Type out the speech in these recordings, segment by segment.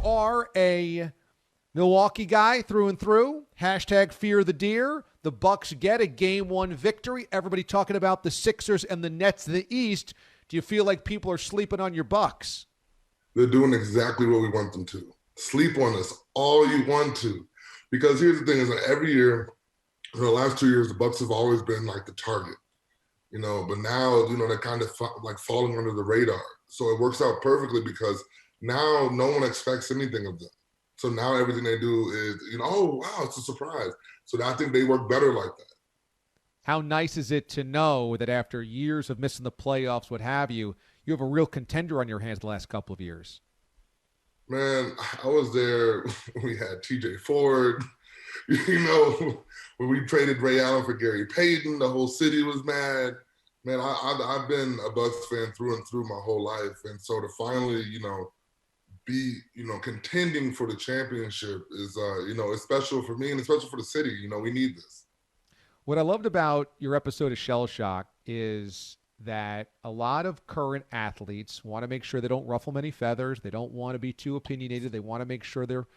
are a Milwaukee guy through and through. Hashtag fear the deer. The Bucks get a game one victory. Everybody talking about the Sixers and the Nets in the East. Do you feel like people are sleeping on your Bucks? They're doing exactly what we want them to. Sleep on us all you want to. Because here's the thing is that every year, for the last 2 years, the Bucks have always been like the target. But now, they're kind of like falling under the radar. So it works out perfectly because now no one expects anything of them. So now everything they do is, oh, wow, it's a surprise. So I think they work better like that. How nice is it to know that after years of missing the playoffs, what have you, you have a real contender on your hands the last couple of years? Man, I was there when we had TJ Ford, when we traded Ray Allen for Gary Payton, the whole city was mad. Man, I've been a Bucks fan through and through my whole life. And so to finally, be, contending for the championship is, it's special for me and it's special for the city. We need this. What I loved about your episode of Shell Shock is that a lot of current athletes want to make sure they don't ruffle many feathers. They don't want to be too opinionated. They want to make sure they're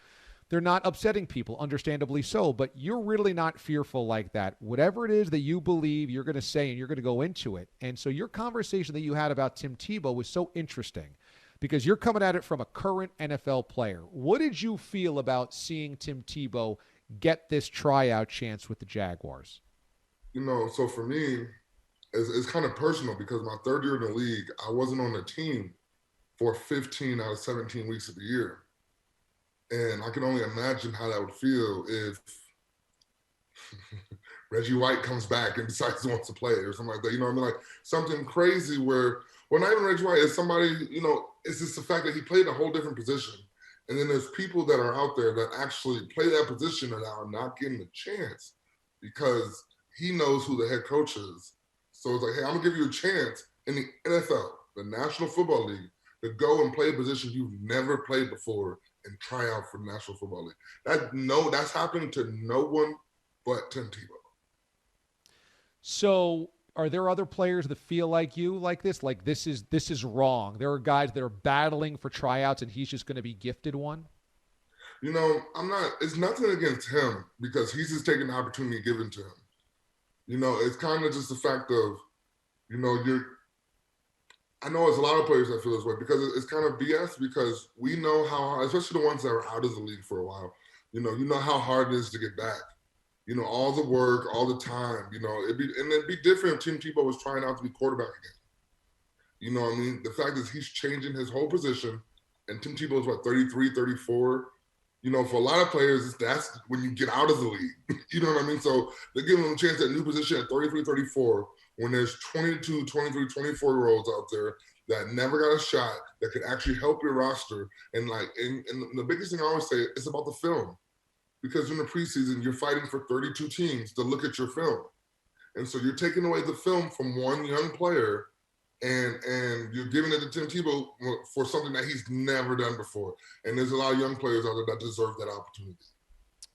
not upsetting people, understandably so. But you're really not fearful like that. Whatever it is that you believe, you're going to say and you're going to go into it. And so your conversation that you had about Tim Tebow was so interesting because you're coming at it from a current NFL player. What did you feel about seeing Tim Tebow get this tryout chance with the Jaguars? So for me, it's kind of personal because my third year in the league, I wasn't on the team for 15 out of 17 weeks of the year. And I can only imagine how that would feel if Reggie White comes back and decides he wants to play or something like that. Like something crazy where, well, not even Reggie White, it's somebody, it's just the fact that he played a whole different position. And then there's people that are out there that actually play that position and are not getting a chance because he knows who the head coach is. So it's like, hey, I'm going to give you a chance in the NFL, the National Football League, to go and play a position you've never played before and try out for the National Football League. That's happening to no one but Tim Tebow. So are there other players that feel like you like this? Like this is wrong. There are guys that are battling for tryouts and he's just going to be gifted one? It's nothing against him because he's just taking the opportunity given to him. It's kind of just the fact of, I know there's a lot of players that feel this way because it's kind of BS because we know how, especially the ones that are out of the league for a while, you know how hard it is to get back. All the work, all the time, it'd be different if Tim Tebow was trying out to be quarterback again. You know what I mean? The fact is he's changing his whole position and Tim Tebow is 33, 34. For a lot of players, that's when you get out of the league. You know what I mean? So they're giving them a chance at a new position at 33, 34 when there's 22, 23, 24-year-olds out there that never got a shot that could actually help your roster. And the biggest thing I always say is about the film. Because in the preseason, you're fighting for 32 teams to look at your film. And so you're taking away the film from one young player and you're giving it to Tim Tebow for something that he's never done before. And there's a lot of young players out there that deserve that opportunity.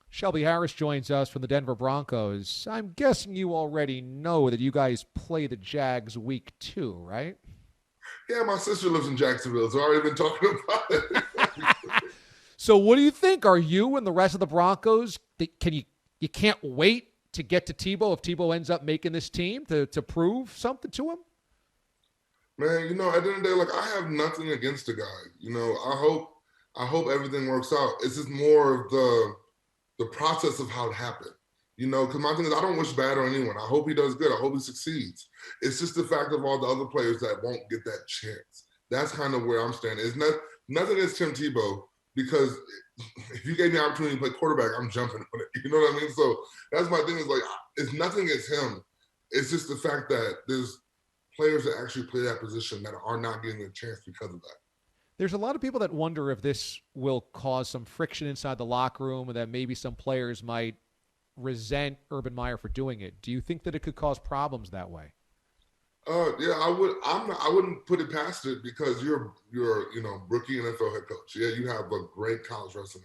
Shelby Harris joins us from the Denver Broncos. I'm guessing you already know that you guys play the Jags week 2, right? Yeah, my sister lives in Jacksonville, so I've already been talking about it. So what do you think? Are you and the rest of the Broncos, you can't wait to get to Tebow if Tebow ends up making this team to prove something to him? Man, at the end of the day, I have nothing against the guy. I hope everything works out. It's just more of the process of how it happened. Because my thing is I don't wish bad on anyone. I hope he does good. I hope he succeeds. It's just the fact of all the other players that won't get that chance. That's kind of where I'm standing. It's nothing against Tim Tebow because if you gave me the opportunity to play quarterback, I'm jumping on it. You know what I mean? So that's my thing is it's nothing against him. It's just the fact that there's players that actually play that position that are not getting a chance because of that. There's a lot of people that wonder if this will cause some friction inside the locker room and that maybe some players might resent Urban Meyer for doing it. Do you think that it could cause problems that way? Yeah, I would. I wouldn't put it past it because you're rookie NFL head coach. Yeah, you have a great college resume,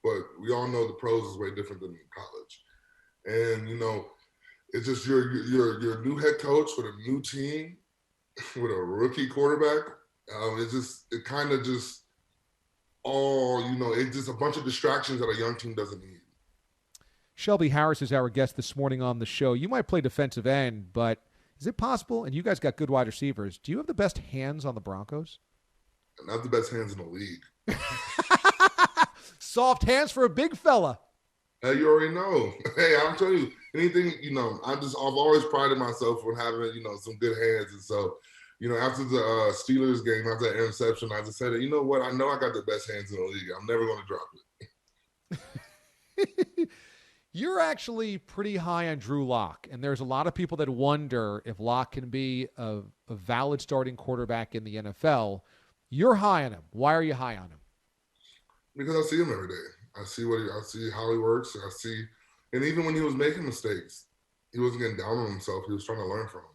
but we all know the pros is way different than college. And it's just you're a new head coach with a new team with a rookie quarterback. It kind of just all, it's just a bunch of distractions that a young team doesn't need. Shelby Harris is our guest this morning on the show. You might play defensive end, but is it possible, and you guys got good wide receivers, do you have the best hands on the Broncos? Not the best hands in the league. Soft hands for a big fella. Hey, you already know. Hey, I'm telling you, anything, I've always prided myself on having, some good hands. And so, after the Steelers game, after that interception, I just said, you know what? I know I got the best hands in the league. I'm never going to drop it. You're actually pretty high on Drew Lock, and there's a lot of people that wonder if Lock can be a valid starting quarterback in the NFL. You're high on him. Why are you high on him? Because I see him every day. I see how he works. And even when he was making mistakes, he wasn't getting down on himself. He was trying to learn from him.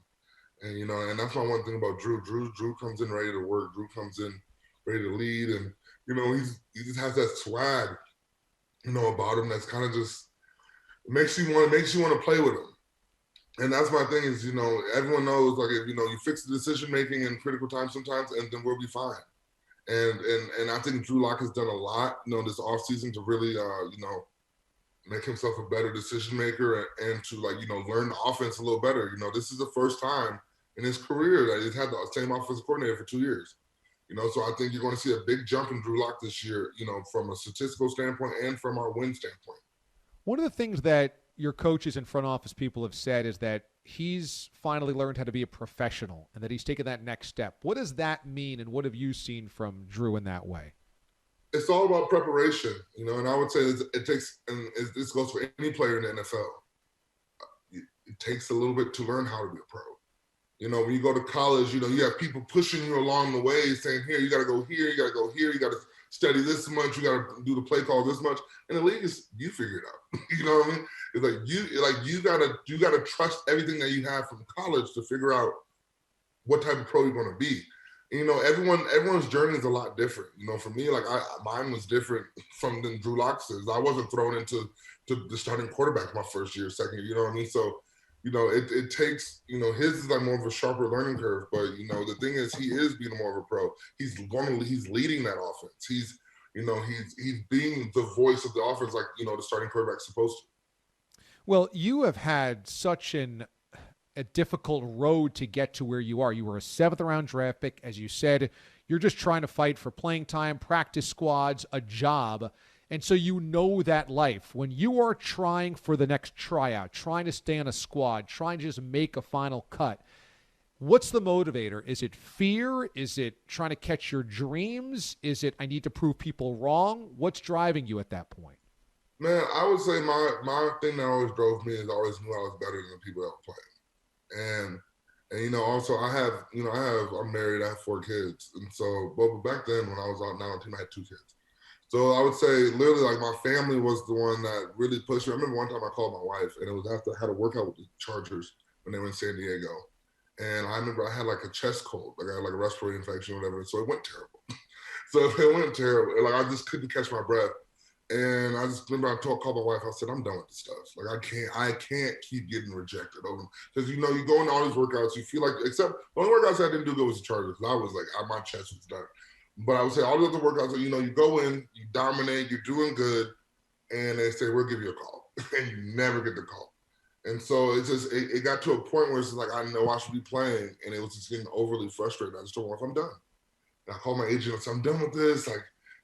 And, and that's my one thing about Drew. Drew comes in ready to work. Drew comes in ready to lead. And, he just has that swag, about him that's kind of just makes you want to play with him. And that's my thing is, everyone knows, like, if, you fix the decision-making in critical times sometimes, and then we'll be fine. And I think Drew Lock has done a lot, this offseason to really, make himself a better decision maker and to learn the offense a little better. This is the first time in his career that he's had the same offensive coordinator for 2 years. So I think you're going to see a big jump in Drew Lock this year, from a statistical standpoint and from our win standpoint. One of the things that your coaches and front office people have said is that he's finally learned how to be a professional and that he's taken that next step. What does that mean, and what have you seen from Drew in that way? It's all about preparation, and I would say it takes, and this goes for any player in the NFL, it takes a little bit to learn how to be a pro. When you go to college, you have people pushing you along the way saying, here, you got to go here, you got to go here, you got to study this much, you got to do the play call this much. And the league is, you figure it out. You know what I mean? It's you gotta trust everything that you have from college to figure out what type of pro you're going to be. And, everyone's journey is a lot different. For me, mine was different than Drew Lock's. I wasn't thrown into the starting quarterback my first year, second year. You know what I mean? So, it takes, his is more of a sharper learning curve. But, the thing is, he is being more of a pro. He's leading that offense. He's being the voice of the offense, the starting quarterback's supposed to. Well, you have had such a difficult road to get to where you are. You were a 7th-round draft pick. As you said, you're just trying to fight for playing time, practice squads, a job. And so that life. When you are trying for the next tryout, trying to stay on a squad, trying to just make a final cut, what's the motivator? Is it fear? Is it trying to catch your dreams? Is it I need to prove people wrong? What's driving you at that point? Man, I would say my thing that always drove me is I always knew I was better than the people that were playing. And also I'm married, I have 4 kids. And so, but back then when I was out now on team, I had 2 kids. So I would say literally my family was the one that really pushed me. I remember one time I called my wife and it was after I had a workout with the Chargers when they were in San Diego. And I remember I had a chest cold, I had a respiratory infection or whatever. So it went terrible. It went terrible. I just couldn't catch my breath. And I just remember I called my wife. I said, I'm done with this stuff. I can't keep getting rejected over them. Because, you go into all these workouts, you feel except the only workouts I didn't do good was the Chargers. I was my chest was done. But I would say all the other workouts, you go in, you dominate, you're doing good, and they say, we'll give you a call. And you never get the call. And so it's just, it got to a point where it's I know I should be playing, and it was just getting overly frustrated. I just told my wife, I'm done. And I called my agent and said, I'm done with this.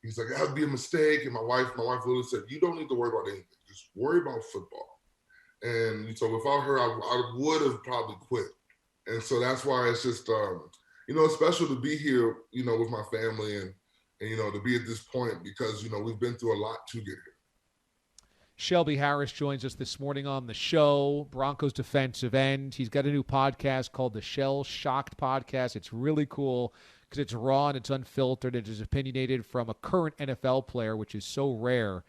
He's like, that would be a mistake. And my wife literally said, you don't need to worry about anything. Just worry about football. And so without her, I would have probably quit. And so that's why it's just, it's special to be here, with my family and to be at this point because, we've been through a lot to get here. Shelby Harris joins us this morning on the show, Broncos defensive end. He's got a new podcast called the Shell Shocked Podcast. It's really cool because it's raw and it's unfiltered. It is opinionated from a current NFL player, which is so rare.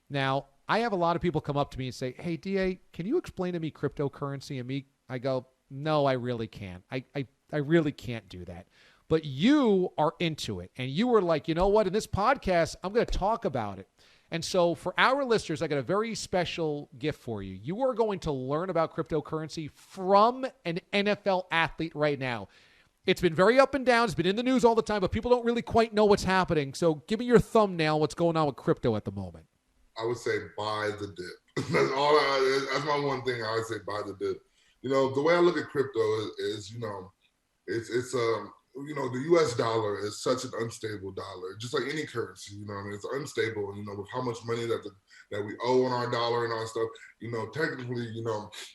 Now, I have a lot of people come up to me and say, hey, D.A., can you explain to me cryptocurrency? And I go, no, I really can't. I really can't do that. But you are into it. And you were like, you know what? In this podcast, I'm going to talk about it. And so for our listeners, I got a very special gift for you. You are going to learn about cryptocurrency from an NFL athlete right now. It's been very up and down. It's been in the news all the time, but people don't really quite know what's happening. So give me your thumbnail. What's going on with crypto at the moment? I would say buy the dip. That's my one thing. I would say buy the dip. The way I look at crypto is it's the U.S. dollar is such an unstable dollar, just like any currency. It's unstable. With how much money that we owe on our dollar and all that stuff. Technically,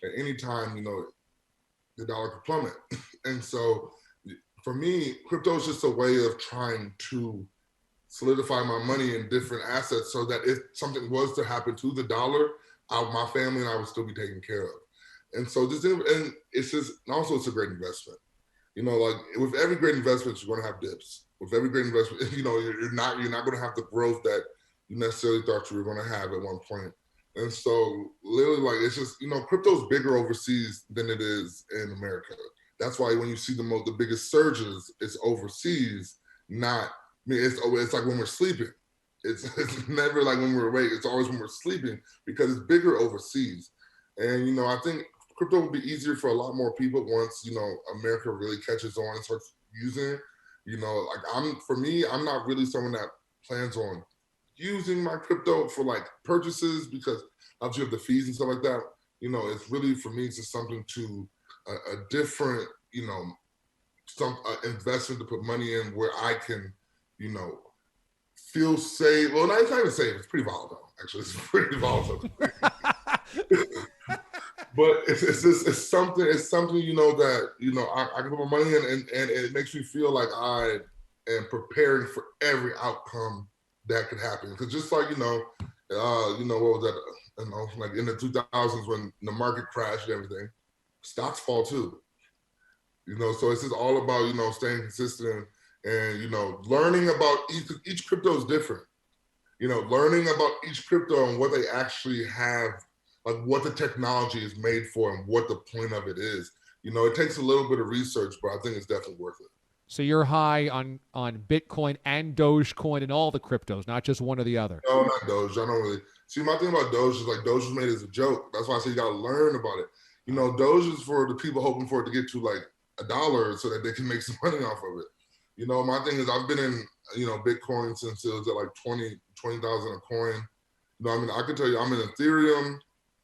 at any time, the dollar could plummet. And so, for me, crypto is just a way of trying to solidify my money in different assets, so that if something was to happen to the dollar, my family and I would still be taken care of. And so it's a great investment. Like with every great investment, you're going to have dips. With every great investment, you're not going to have the growth that you necessarily thought you were going to have at one point. And so literally, like, it's just, crypto's bigger overseas than it is in America. That's why when you see the biggest surges, it's overseas, it's like when we're sleeping. It's never like when we're awake. It's always when we're sleeping, because it's bigger overseas. And, I think crypto will be easier for a lot more people once, America really catches on and starts using it. I'm not really someone that plans on using my crypto for like purchases, because obviously you have the fees and stuff like that. It's really, for me, it's just something to a different, some investment to put money in where I can, feel safe. Well, it's not even safe. It's pretty volatile, actually. It's pretty volatile. But it's something that I can put my money in, and it makes me feel like I am preparing for every outcome that could happen. Because just like what was that? Like in the 2000s when the market crashed and everything, stocks fall too. So it's just all about staying consistent and learning about each crypto is different. Learning about each crypto and what they actually have, like what the technology is made for and what the point of it is. It takes a little bit of research, but I think it's definitely worth it. So you're high on Bitcoin and Dogecoin and all the cryptos, not just one or the other. No, not Doge. I don't really see. My thing about Doge is like Doge was made as a joke. That's why I say you got to learn about it. Doge is for the people hoping for it to get to like $1 so that they can make some money off of it. My thing is I've been in Bitcoin since it was at like 20,000 a coin. I can tell you I'm in Ethereum.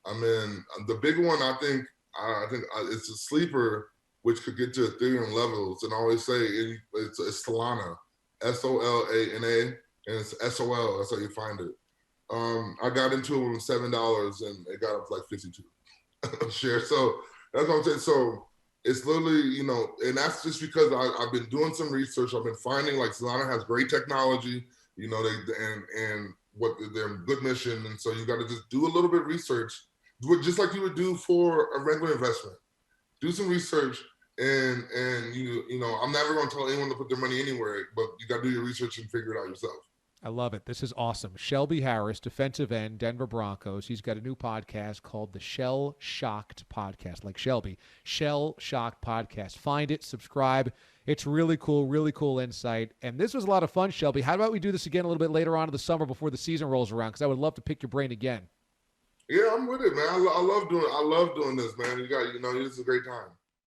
I'm in the big one. I think it's a sleeper, which could get to Ethereum levels. And I always say it's Solana, SOLANA, and it's SOL. That's how you find it. I got into it with $7, and it got up to like 52 shares. So that's what I'm saying. So it's literally, and that's just because I've been doing some research. I've been finding like Solana has great technology, and what their good mission. And so you got to just do a little bit of research, just like you would do for a regular investment. Do some research, and I'm never going to tell anyone to put their money anywhere, but you got to do your research and figure it out yourself. I love it. This is awesome. Shelby Harris, defensive end, Denver Broncos. He's got a new podcast called the Shell Shocked Podcast, like Shelby. Shell Shocked Podcast. Find it, subscribe. It's really cool insight. And this was a lot of fun, Shelby. How about we do this again a little bit later on in the summer before the season rolls around? Because I would love to pick your brain again. Yeah, I'm with it, man. I love doing this, man. This is a great time.